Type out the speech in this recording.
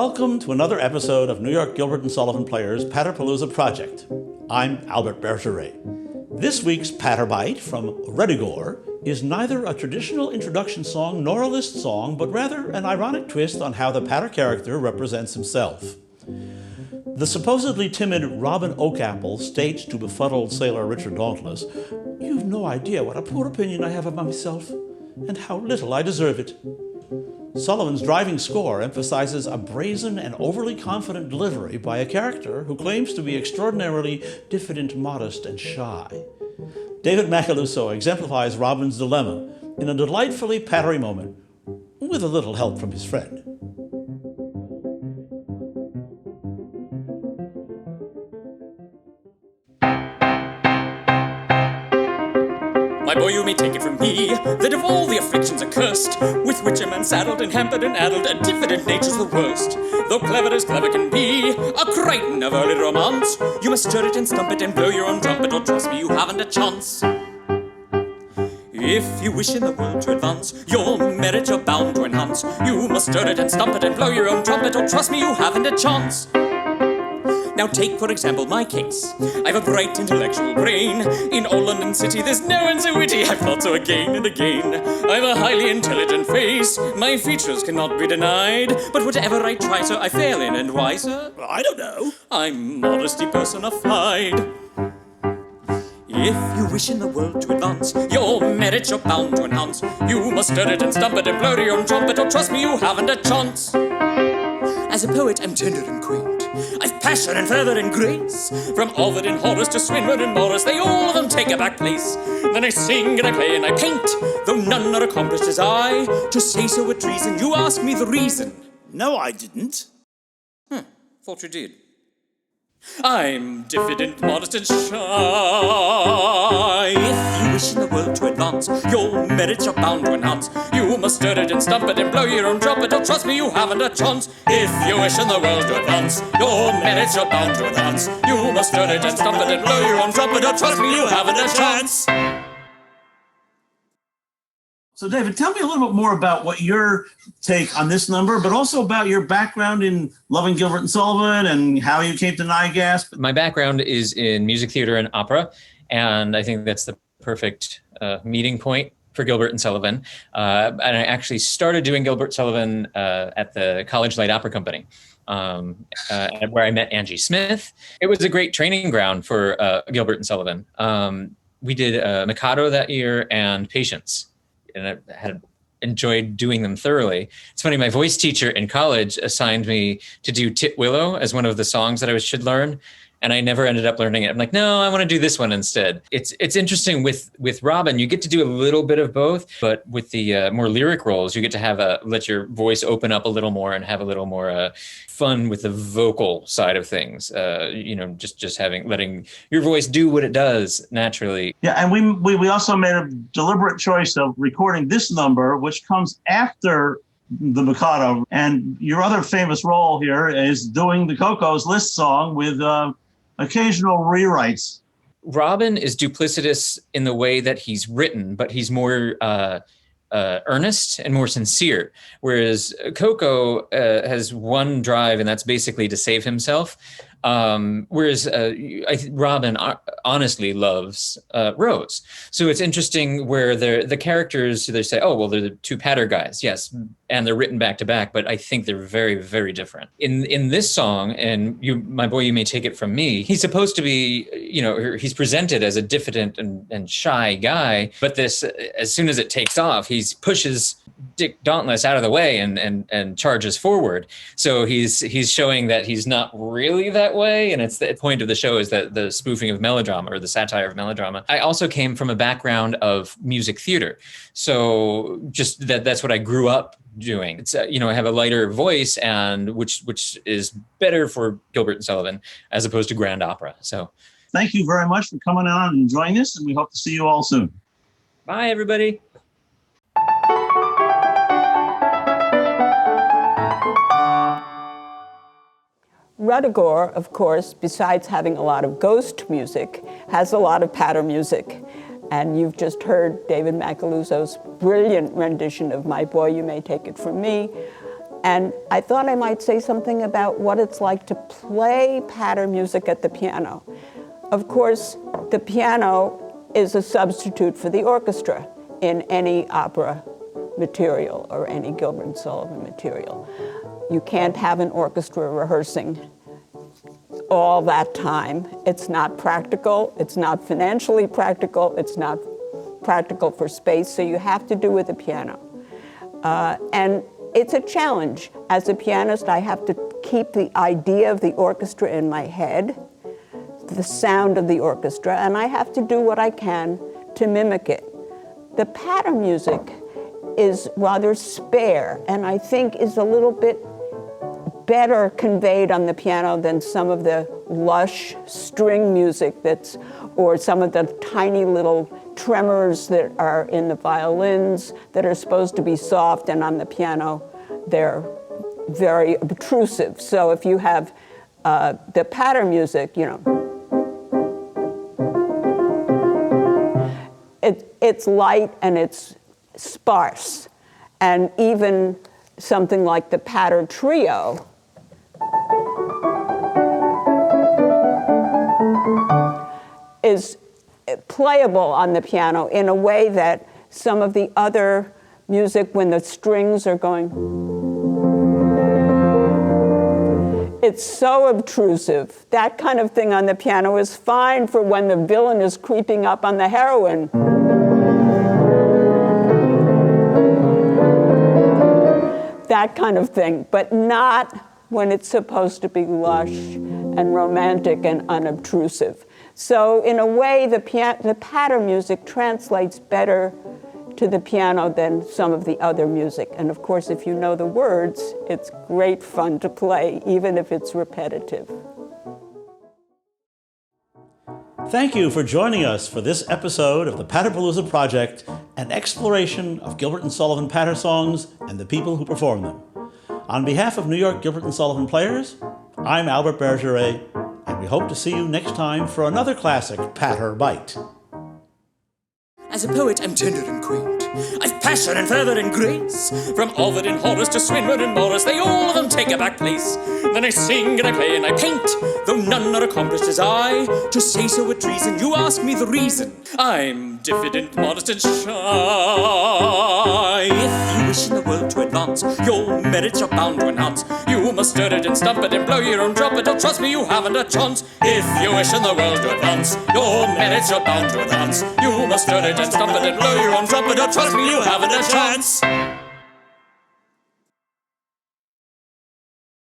Welcome to another episode of New York Gilbert and Sullivan Players' Patterpalooza Project. I'm Albert Bergeret. This week's Patterbite from RUDDIGORE is neither a traditional introduction song nor a list song, but rather an ironic twist on how the Patter character represents himself. The supposedly timid Robin Oakapple states to befuddled sailor Richard Dauntless, "You've no idea what a poor opinion I have of myself, and how little I deserve it." Sullivan's driving score emphasizes a brazen and overly confident delivery by a character who claims to be extraordinarily diffident, modest, and shy. David Macaluso exemplifies Robin's dilemma in a delightfully pattery moment, with a little help from his friend. My boy, you may take it from me, that of all the afflictions accursed, with which a man saddled and hampered and addled, a diffident nature's the worst. Though clever as clever can be, a crichton of early romance, you must stir it and stump it and blow your own trumpet, or trust me, you haven't a chance. If you wish in the world to advance, your merit you're bound to enhance, you must stir it and stump it and blow your own trumpet, or trust me, you haven't a chance. Now take, for example, my case. I've a bright intellectual brain. In old London City there's no one so witty, I've thought so again and again. I've a highly intelligent face, my features cannot be denied, but whatever I try, sir, I fail in, and why, sir? I don't know. I'm modesty personified. If you wish in the world to advance, your merit you're bound to enhance, you must stir it and stump it and blow your own trumpet, or trust me, you haven't a chance. As a poet, I'm tender and quaint. I've passion and fervour and grace. From Ovid and Horace to Swinburne and Morris, they all of them take a back place. Then I sing and I play and I paint, though none are accomplished as I. To say so with reason, you ask me the reason. No, I didn't. Thought you did. I'm diffident, modest, and shy. If you wish in the world to advance, your merits are bound to enhance, you must stir it and stump it and blow your own trumpet, or trust me, you haven't a chance. If you wish in the world to advance, your merits are bound to enhance, you must stir it and stump it and blow your own trumpet, or trust me, you haven't a chance. So David, tell me a little bit more about what your take on this number, but also about your background in loving Gilbert and Sullivan and how you came to NIGASP. My background is in music theater and opera, and I think that's the perfect meeting point for Gilbert and Sullivan. And I actually started doing Gilbert Sullivan at the College Light Opera Company, where I met Angie Smith. It was a great training ground for Gilbert and Sullivan. We did Mikado that year and Patience, and I had enjoyed doing them thoroughly. It's funny, my voice teacher in college assigned me to do Tit Willow as one of the songs that I should learn, and I never ended up learning it. I'm like, no, I want to do this one instead. It's interesting with Robin, you get to do a little bit of both, but with the more lyric roles, you get to let your voice open up a little more and have a little more fun with the vocal side of things. Just letting your voice do what it does naturally. Yeah, and we also made a deliberate choice of recording this number, which comes after the Mikado. And your other famous role here is doing the Coco's list song with occasional rewrites. Robin is duplicitous in the way that he's written, but he's more earnest and more sincere. Whereas Coco has one drive, and that's basically to save himself. Whereas Robin honestly loves Rose. So it's interesting where the characters, they say, oh, well, they're the two Patter guys. Yes. And they're written back to back, but I think they're very, very different. In this song, and my boy, you may take it from me, he's supposed to be, he's presented as a diffident and shy guy, but as soon as it takes off, he pushes Dick Dauntless out of the way and charges forward. So he's showing that he's not really that way. And it's the point of the show is that the spoofing of melodrama, or the satire of melodrama. I also came from a background of music theater. So just that's what I grew up doing. It's I have a lighter voice, and which is better for Gilbert and Sullivan as opposed to grand opera. So thank you very much for coming on and enjoying this, and we hope to see you all soon. Bye, everybody. RUDDIGORE, of course, besides having a lot of ghost music, has a lot of patter music. And you've just heard David Macaluso's brilliant rendition of My Boy, You May Take It From Me. And I thought I might say something about what it's like to play patter music at the piano. Of course, the piano is a substitute for the orchestra in any opera material or any Gilbert and Sullivan material. You can't have an orchestra rehearsing all that time. It's not practical, it's not financially practical, it's not practical for space, so you have to do with the piano. And it's a challenge. As a pianist, I have to keep the idea of the orchestra in my head, the sound of the orchestra, and I have to do what I can to mimic it. The patter music is rather spare, and I think is a little bit better conveyed on the piano than some of the lush string music or some of the tiny little tremors that are in the violins that are supposed to be soft, and on the piano they're very obtrusive. So if you have the patter music, it's light and it's sparse, and even something like the patter trio is playable on the piano in a way that some of the other music, when the strings are going, it's so obtrusive. That kind of thing on the piano is fine for when the villain is creeping up on the heroine. That kind of thing, but not when it's supposed to be lush and romantic and unobtrusive. So in a way, the patter music translates better to the piano than some of the other music. And of course, if you know the words, it's great fun to play, even if it's repetitive. Thank you for joining us for this episode of the Patterpalooza Project, an exploration of Gilbert and Sullivan patter songs and the people who perform them. On behalf of New York Gilbert and Sullivan Players, I'm Albert Bergeret, and we hope to see you next time for another classic Patter Bite. As a poet, I'm tender and quaint. I've passion and fervour and grace. From Ovid and Horace to Swinburne and Morris, they all of them take a back place. Then I sing and I play and I paint, though none are accomplished as I. To say so with reason, you ask me the reason. I'm diffident, modest and shy. If you wish in the world to advance, your merits are bound to enhance. You must stir it and stump it and blow your own trumpet, or trust me, you haven't a chance. If you wish in the world to advance, your merits are bound to enhance. You must stir it and stump it and blow your own trumpet, or trust me, you haven't a chance.